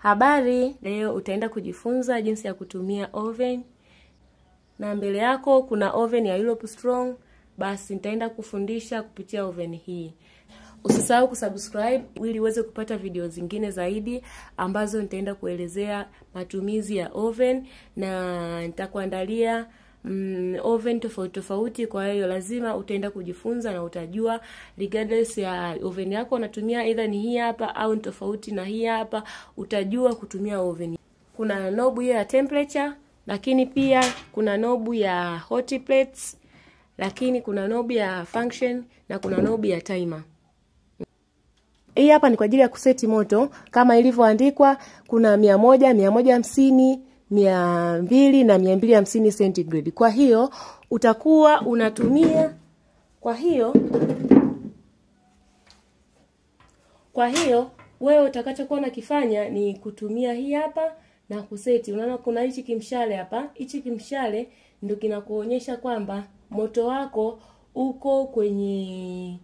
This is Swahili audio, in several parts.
Habari, leo utaenda kujifunza jinsi ya kutumia oven. Na mbele yako kuna oven ya Europe Strong, basi nitaenda kufundisha kupitia oven hii. Usisahau kusubscribe ili uweze kupata video zingine zaidi ambazo nitaenda kuelezea matumizi ya oven, na nitakuandalia oven tofauti. Kwa hiyo lazima utaenda kujifunza na utajua regardless ya oven yako unatumia either ni hii hapa au ni tofauti na hii hapa, utajua kutumia oven. Kuna knob ya temperature, lakini pia kuna knob ya hot plates, lakini kuna knob ya function na kuna knob ya timer. Hii hapa ni kwa ajili ya kuseti moto kama ilivyoandikwa, kuna 100, 150, 200 na 250 centigrade. Kwa hiyo utakuwa unatumia kwa hiyo wewe utakachokuwa unakifanya ni kutumia hii hapa na kuseti. Unaona kuna hichi kimshale hapa. Hichi kimshale ndio kinakuonyesha kwamba moto wako uko kwenye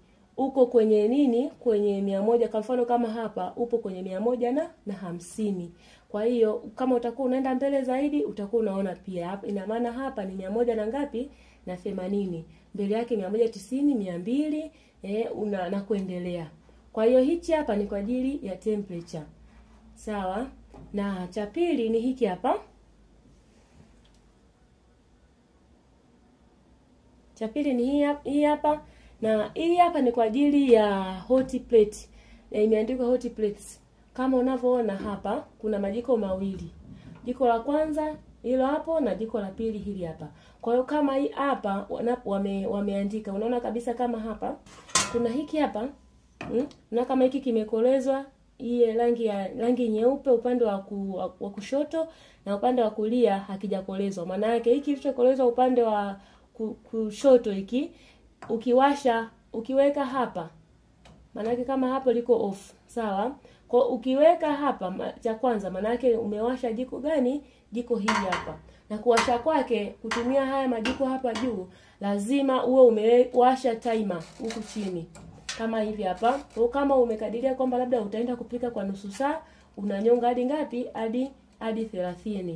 nini? Kwenye 100. Kwa mfano kama hapa upo kwenye 150. Kwa hiyo kama utakuwa unaenda mbele zaidi utakuwa unaona pia hapa, ina maana hapa ni 100 na ngapi? Na 80. Mbele yake 190, 200, na kuendelea. Kwa hiyo hichi hapa ni kwa ajili ya temperature. Sawa? Na cha pili ni hiki hapa. Cha pili ni hii hapa. Na hii hapa ni kwa ajili ya hot plate. Na imeandikwa hot plates. Kama unavyoona hapa kuna majiko mawili. Jiko la kwanza hilo hapo na jiko la pili hili hapa. Kwa hiyo kama hii hapa wameandika, unaona kabisa kama hapa kuna hiki hapa. Na kama hiki kimekolezwa hii rangi nyeupe upande wa kushoto, na upande wa kulia hakijakolezwa. Maana yake hiki kilichokolezwa upande wa kushoto hiki ukiwasha, ukiweka hapa, maana yake kama hapo liko off, sawa? Kwa ukiweka hapa cha kwanza, maana yake umewasha jiko gani? Jiko hili hapa. Na kuwasha kwake kutumia haya majiko hapa juu, lazima uwe umewasha timer huku chini kama hivi hapa. Kwa kama umekadiria kwamba labda utaenda kupika kwa nusu saa, unanyonga hadi ngapi? Hadi 30.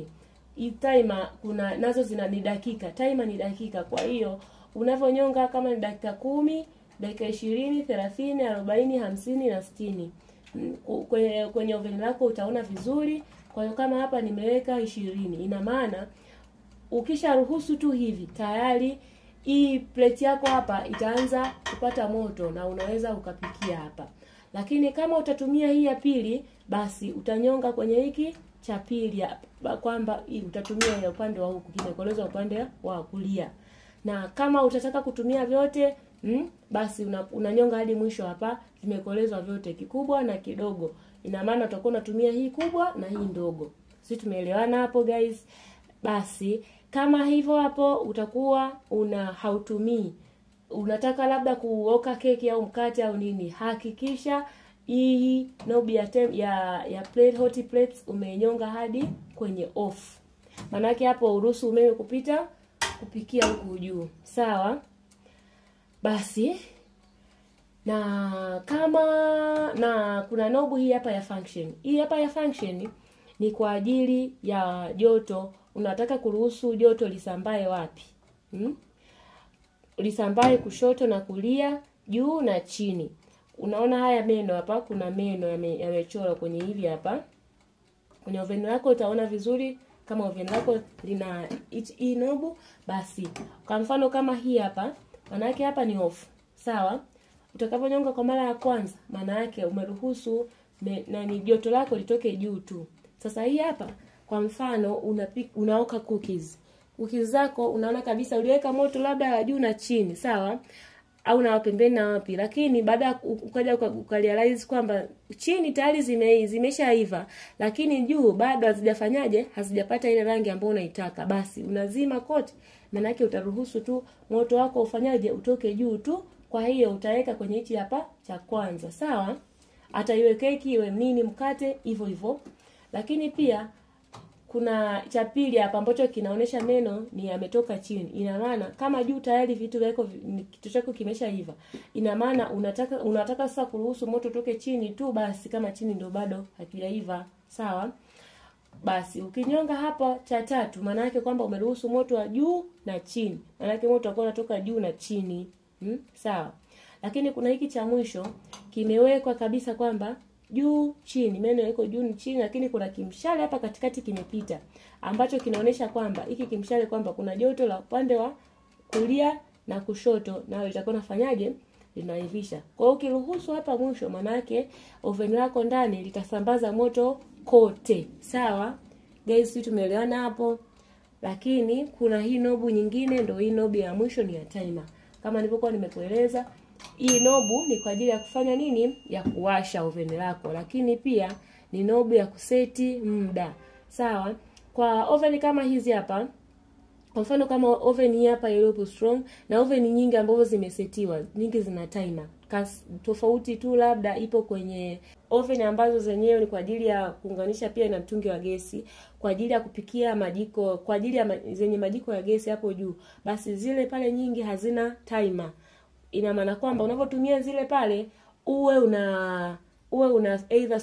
Hii timer kuna nazo ni dakika. Timer ni dakika. Kwa hiyo unavyonyonga kama ni dakika 10, dakika 20, 30, 40, 50 na 60. Kwenye oven lako utaona vizuri. Kwa hiyo kama hapa nimeweka 20, ina maana ukisha ruhusu tu hivi tayari hii plate yako hapa itaanza kupata moto na unaweza ukapikia hapa. Lakini kama utatumia hii ya pili, basi utanyonga kwenye hiki cha pili kwamba utatumia ya upande wa huku, kimekolezwa upande wa kulia. Na kama utataka kutumia vyote, basi unanyonga hadi mwisho hapa, vimekolezwa vyote, kikubwa na kidogo. Ina maana utakuwa unatumia hii kubwa na hii ndogo. Sisi tumeelewana hapo guys? Basi kama hivyo hapo utakuwa hautumii, unataka labda kuoka keki au mkate au nini, hakikisha hii knob ya plate, hot plates umenyonga hadi kwenye off. Maana yake hapo uruhusu umeme kupita kupikia huku juu. Sawa? Basi na kuna knob hii hapa ya function. Hii hapa ya function ni kwa ajili ya joto. Unataka kuruhusu joto lisambae wapi? Lisambae kushoto na kulia, juu na chini. Unaona haya meno hapa, kuna meno yamechorwa kwenye hivi hapa. Kwenye oven lako utaona vizuri kama oven lako lina hii knob, basi kwa mfano kama hii hapa, maana yake hapa ni off. Sawa? Utakaponyonga kwa mara ya kwanza, maana yake umeruhusu ni joto lako litoke juu tu. Sasa hii hapa kwa mfano unaoka cookies. Cookies zako unaona kabisa uliweka moto labda juu na chini, sawa? Au na pembeni na wapi. Lakini baada ukaja ukarealize kwamba chini tayari zimeshaiva, lakini juu bado hazijafanyaje? Hazijapata ile rangi ambayo unaitaka. Basi unazima kote. Maana yake utaruhusu tu moto wako ufanyaje? Utoke juu tu. Kwa hiyo utaweka kwenye hichi hapa cha kwanza, sawa? Hata iwe keki, iwe nini, mkate, hivyo hivyo. Lakini pia kuna cha pili hapa ambacho kinaonesha meno ni yametoka chini. Ina maana kama juu tayari vitu vyako kitu chako kimeshaiva, ina maana unataka sasa kuruhusu moto toke chini tu, basi kama chini ndio bado hakijaiva, Sawa? Basi ukinyonga hapa cha tatu, maana yake kwamba umeruhusu moto wa juu na chini. Maana yake moto utakuwa unatoka juu na chini. Sawa? Lakini kuna hiki cha mwisho kimewekwa kabisa kwamba juu chini, meno yako juu ni chini, lakini kuna kimshale hapa katikati kimepita ambacho kinaonesha kwamba hiki kimshale kwamba kuna joto la upande wa kulia na kushoto, na itakuwa nafanyaje, linaivisha. Kwa hiyo ukiruhusu hapa mwisho, maana yake oven lako ndani litasambaza moto kote. Sawa guys, sisi tumeelewana hapo. Lakini kuna hii nobu nyingine, ndio hii nobu ya mwisho, ni ya timer. Kama nilivyokuwa nimekueleza, hii nobu ni kwa ajili ya kufanya nini? Ya kuwasha oven lako, lakini pia ni nobu ya kuseti muda. Sawa? Kwa oven kama hizi hapa, kwa mfano kama oven hii hapa Europe Strong, na oven nyingi ambazo zimesetiwa, nyingi zina timer. Tofauti tu labda ipo kwenye oven ambazo zenyewe ni kwa ajili ya kuunganisha pia na mtungi wa gesi, kwa ajili ya kupikia majiko, kwa ajili ya zenye majiko ya gesi hapo juu. Basi zile pale nyingi hazina timer. Ina maana kwamba unapotumia zile pale uwe una either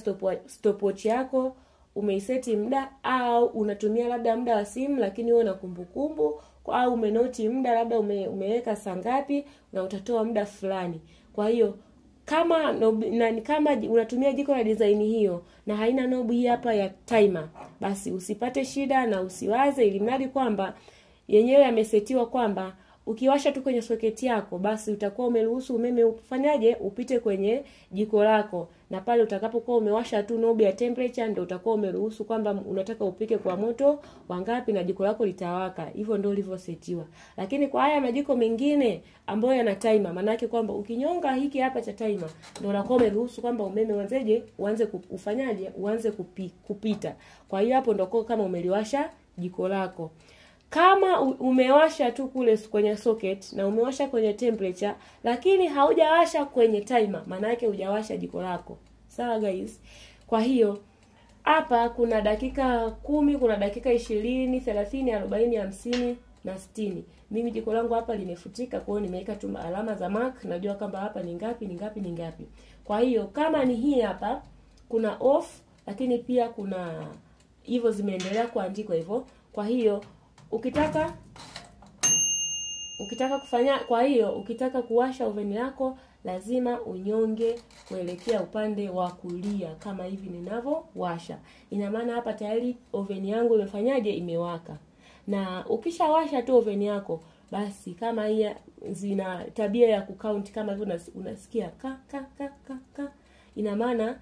stopwatch yako umeiseti muda, au unatumia labda muda wa simu lakini wewe una kumbukumbu, au umenoti muda labda umeweka saa ngapi na utatoa muda fulani. Kwa hiyo kama unatumia jiko la design hiyo na haina nobu hii hapa ya timer, basi usipate shida na usiwaze, ili mradi kwamba yenyewe yamesetiwa kwamba ukiwasha tu kwenye socket yako, basi utakuwa umeruhusu umeme ufanyaje, upite kwenye jiko lako, na pale utakapokuwa umewasha tu nobu ya temperature ndio utakuwa umeruhusu kwamba unataka upike kwa moto wangapi na jiko lako litawaka. Hivyo ndio lilivyosetiwa. Lakini kwa haya majiko mengine ambayo yana timer, maana yake kwamba ukinyonga hiki hapa cha timer ndio unakuwa umeruhusu kwamba umeme uanze kupita. Kwa hiyo hapo ndio kama umeliwasha jiko lako. Kama umewasha tu kule kwenye socket na umewasha kwenye temperature lakini haujawasha kwenye timer, maana yake hujawasha jiko lako. Sawa guys? Kwa hiyo hapa kuna dakika 10, kuna dakika 20, 30, 40, 50 na 60. Mimi jiko langu hapa limefutika, kwa hiyo nimeweka tu alama za mark, najua kwamba hapa ni ngapi. Kwa hiyo kama ni hii hapa kuna off, lakini pia kuna hivyo zimeendelea kuandikwa hivyo. Kwa hiyo ukitaka kufanya, kwa hiyo ukitaka kuwasha oven yako lazima unyonge kuelekea upande wa kulia kama hivi ninavyowasha. Ina maana hapa tayari oven yangu imefanyaje, imewaka. Na ukishawasha tu oven yako, basi kama hii zina tabia ya kucount kama hivyo, unasikia ka. Ina maana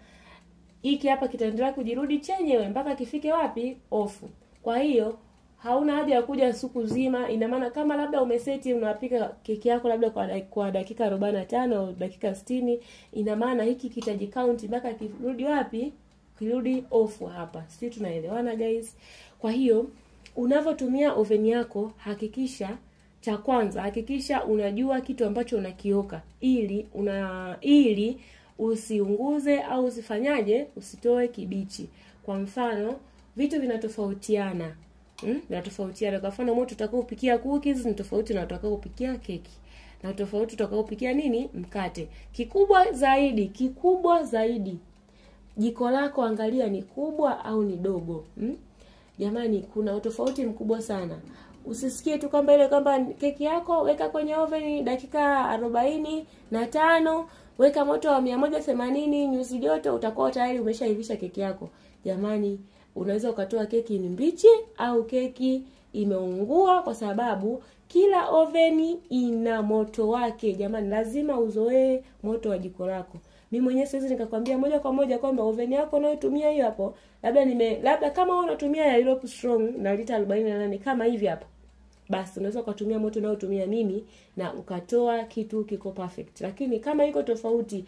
hiki hapa kitaendelea kujirudi chenyewe mpaka kifike wapi, off. Kwa hiyo hauna haja ya kuja siku zima. Ina maana kama labda umeseti unapika keki yako labda kwa dakika 45 au dakika 60, ina maana hiki kitajicount mpaka kirudi wapi, kirudi off hapa. Sisi tunaelewana guys? Kwa hiyo unavotumia oven yako, cha kwanza hakikisha unajua kitu ambacho unakioka, ili usiunguze au usifanyaje, usitoe kibichi. Kwa mfano vitu vinatofautiana. Kwa mfano moto utakao kupikia cookies ni tofauti na utakao kupikia keki, na tofauti utakao kupikia mkate. Kikubwa zaidi jiko lako angalia ni kubwa au ni dogo. Jamani, kuna utofauti mkubwa sana. Usisikie tu kwamba ile kwamba keki yako weka kwenye oven dakika 45, weka moto wa 180 nyuzi joto, utakuwa tayari umeshaivisha keki yako. Jamani, unaweza ukatoa keki ni mbichi au keki imeungua, kwa sababu kila oveni ina moto wake. Jamani, lazima uzoee moto wa jiko lako. Mimi mwenyewe siwezi nikakwambia moja kwa moja kwamba oven yako unayotumia hiyo hapo, labda kama wewe unatumia ya Europe Strong na lita 48 kama hivi hapa, basi unaweza kutumia moto unayotumia mimi na ukatoa kitu kiko perfect. Lakini kama iko tofauti,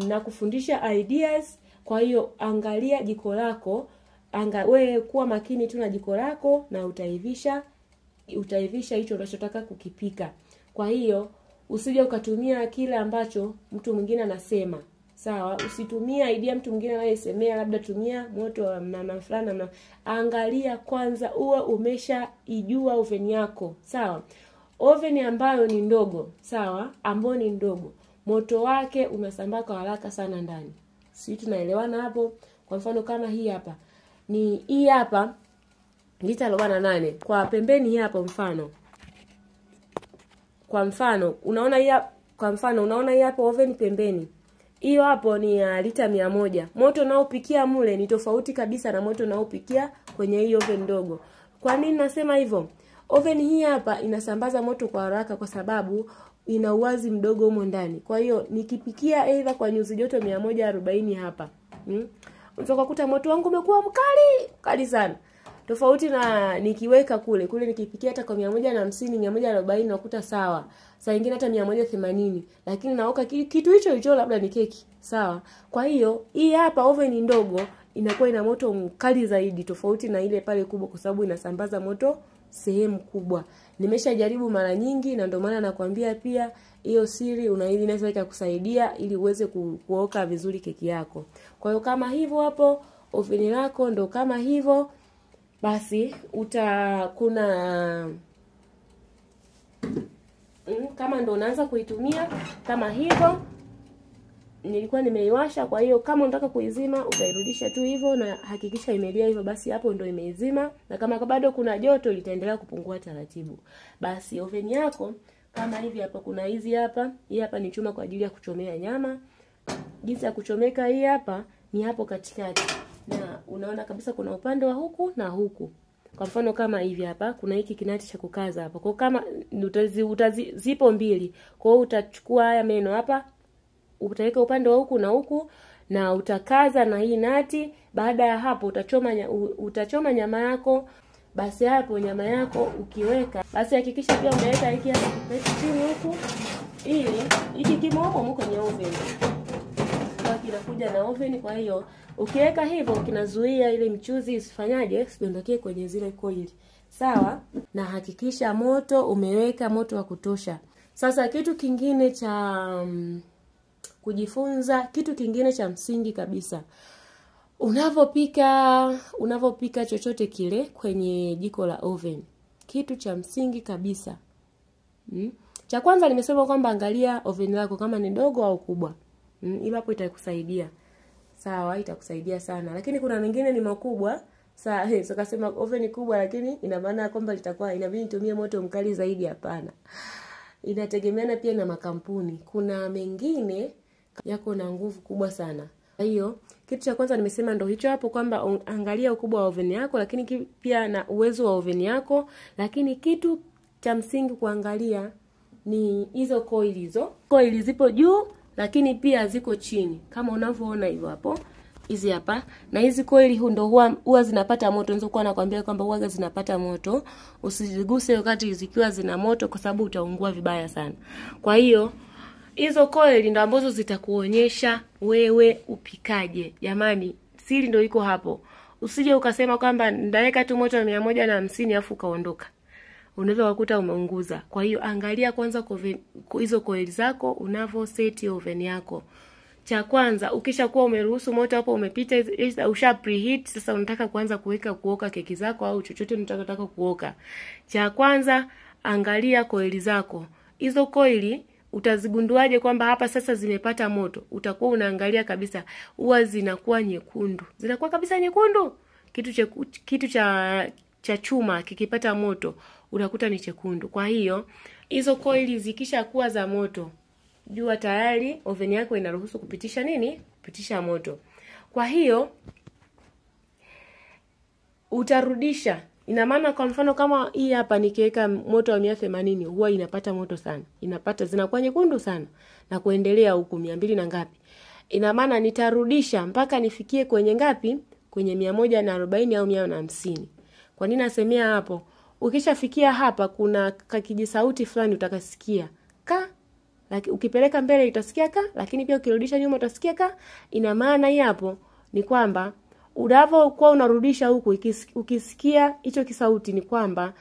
na kufundisha ideas. Kwa hiyo angalia jiko lako, wewe kuwa makini tu na jiko lako, na utaivisha hicho unachotaka kukipika. Kwa hiyo usije ukatumia kile ambacho mtu mwingine anasema. Sawa? Usitumia idea mtu mwingine anayesemea labda tumia moto na fulani na. Angalia kwanza uwe umeshaijua oven yako. Sawa? Oven ambayo ni ndogo, ambayo ni ndogo, moto wake unasambaa kwa haraka sana ndani. Sisi tunaelewana hapo? Kwa mfano kama hii hapa. Hii hapa lita 48. Kwa pembeni hii hapa mfano. Kwa mfano, unaona hii hapo oven pembeni. Hiyo hapo ni lita 100. Moto naopikia mule ni tofauti kabisa na moto naopikia kwenye hii oven ndogo. Kwa nini nasema hivyo? Oven hii hapa inasambaza moto kwa haraka kwa sababu ina uwazi mdogo humo ndani. Kwa hiyo nikipikia aidha kwa nyuzi joto 140 hapa. Unaweza kukuta moto wangu umekuwa mkali sana. Tofauti na nikiweka kule nikipikia hata kwa 150, 140 nakuta sawa. Saa nyingine hata 180, lakini naoka kitu hicho labda ni keki, sawa. Kwa hiyo hii hapa oven ndogo inakuwa ina moto mkali zaidi tofauti na ile pale kubwa kwa sababu inasambaza moto sehemu kubwa. Nimeshajaribu mara nyingi na ndio maana nakwambia pia hiyo siri inaweza kusaidia ili uweze kuoka vizuri keki yako. Kwa hiyo kama hivyo hapo oven lako ndo kama hivyo, basi kama ndo unaanza kuitumia kama hivyo, nilikuwa nimeiwasha. Kwa hiyo kama unataka kuizima utairudisha tu hivyo na hakikisha imelia hivyo, basi hapo ndo imeizima. Na kama bado kuna joto litaendelea kupungua taratibu. Basi oven yako kama hivi hapa, kuna hizi hapa. Hii hapa ni chuma kwa ajili ya kuchomea nyama. Jinsi ya kuchomeka hii hapa ni hapo katikati. Na unaona kabisa kuna upande wa huku na huku. Kwa mfano kama hivi hapa kuna hiki kinati cha kukaza hapa. Kwa kama zipo mbili. Kwa hiyo utachukua haya meno hapa, utaweka upande wa huku na huku na utakaza na hii nati. Baada ya hapo utachoma nyama yako. Basi hapo nyama yako ukiweka, basi hakikisha pia umeweka hiki hapa kipesi chini huku ili hiki kimo huko kwenye oven. Kwa kinakuja na oven, kwa hiyo ukiweka hivyo kinazuia ile mchuzi isifanyaje, sidondokie kwenye zile coil. Sawa? Na hakikisha moto umeweka moto wa kutosha. Sasa kitu kingine cha kujifunza, kitu kingine cha msingi kabisa. Unavopika chochote kile kwenye jiko la oven. Kitu cha msingi kabisa. Cha kwanza nimesema kwamba angalia oven lako kama ni dogo au kubwa. Ila hapo itakusaidia. Sawa, itakusaidia sana. Lakini kuna mengine ni makubwa. Sawa, so kasema oven kubwa lakini ina maana kwamba litakuwa inabidi nitumie moto mkali zaidi, hapana. Inategemeana pia na makampuni. Kuna mengine yako na nguvu kubwa sana. Kwa hiyo kitu cha kwanza nimesema ndo hicho hapo kwamba angalia ukubwa wa oven yako, lakini pia na uwezo wa oven yako. Lakini kitu cha msingi kuangalia ni hizo coil hizo. Coil zipo juu lakini pia ziko chini. Kama unavyoona hivyo hapo. Hizi hapa. Na hizi coil ndo huwa zinapata moto. Unaweza kuwa nakwambia kwamba huwa zinapata moto. Usiziguse wakati zikiwa zina moto kwa sababu utaungua vibaya sana. Kwa hiyo hizo coil ndo ambazo zitakuonyesha wewe upikaje. Jamani, siri ndo iko hapo. Usije ukasema kwamba ndaweka tu moto 150 afu kaondoka. Unaweza kukuta umeunguza. Kwa hiyo angalia kwanza hizo coil zako unavo set oven yako. Cha kwanza ukishakuwa umeruhusu moto hapo umepita, usha preheat, sasa unataka kuanza kuoka keki zako au chochote unataka kuoka. Cha kwanza angalia coil zako. Hizo coil utazigunduaje kwamba hapa sasa zimepata moto? Utakuwa unaangalia kabisa huwa zinakuwa nyekundu. Zinakuwa kabisa nyekundu. Kitu cha chuma kikipata moto unakuta ni chekundu. Kwa hiyo hizo coil zikisha kuwa za moto, jua tayari oven yako inaruhusu kupitisha nini? Kupitisha moto. Kwa hiyo utarudisha. Ina maana kwa mfano kama hii hapa nikiweka moto wa 180 huwa inapata moto sana. Zinakuwa nyekundu sana na kuendelea huku 200 na ngapi. Ina maana nitarudisha mpaka nifikie kwenye ngapi? Kwenye 140 au 150. Kwa nini nasemea hapo? Ukishafikia hapa kuna kijisauti fulani utakasikia. Ukipeleka mbele utasikia lakini pia ukirudisha nyuma utasikia Ina maana hii hapo ni kwamba unavyokuwa unarudisha huku ukisikia hicho kisauti ni kwamba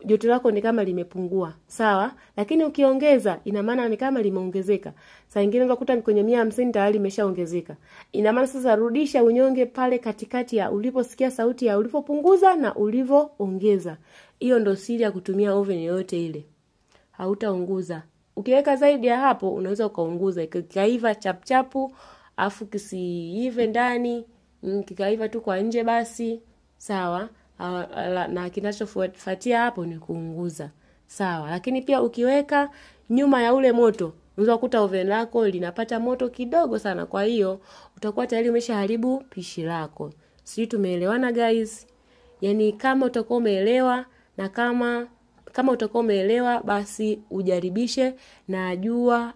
joto lako ni kama limepungua. Sawa? Lakini ukiongeza ina maana ni kama limeongezeka. Saa nyingine unaweza kukuta kwenye 150 tayari imeshaongezeka. Ina maana sasa rudisha unyonge pale katikati ya uliposikia sauti ya ulipopunguza na ulivyoongeza. Hiyo ndo siri ya kutumia oven yoyote ile. Hautaunguza. Ukiweka zaidi ya hapo unaweza ukaunguza. Ikaiva chapchapu afu kisiive ndani Kikaiva tu kwa nje basi sawa, na kinachofuatia hapo ni kuunguza. Sawa, lakini pia ukiweka nyuma ya ule moto, unaweza kukuta oven lako linapata moto kidogo sana, kwa hiyo utakuwa tayari umeshaharibu pishi lako. Sisi tumeelewana guys? Yaani kama utakuwa umeelewa, na kama utakuwa umeelewa basi ujaribishe na jua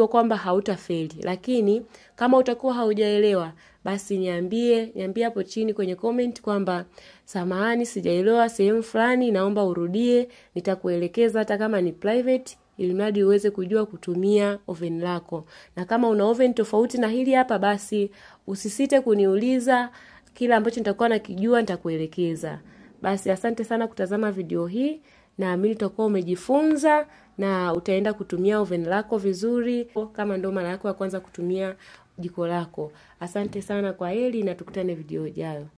kwamba hautafeli. Lakini kama utakuwa haujaelewa basi niambie hapo chini kwenye comment kwamba samahani sijaelewa sehemu fulani, naomba urudie, nitakuelekeza hata kama ni private, ili mradi uweze kujua kutumia oven lako. Na kama una oven tofauti na hili hapa basi usisite kuniuliza, kila ambacho nitakuwa nakijua nitakuelekeza. Basi asante sana kutazama video hii, na mimi utakuwa umejifunza na utaenda kutumia oven lako vizuri kama ndo mara yako ya kwanza kutumia jiko lako. Asante sana, kwa heri na tukutane video ijayo.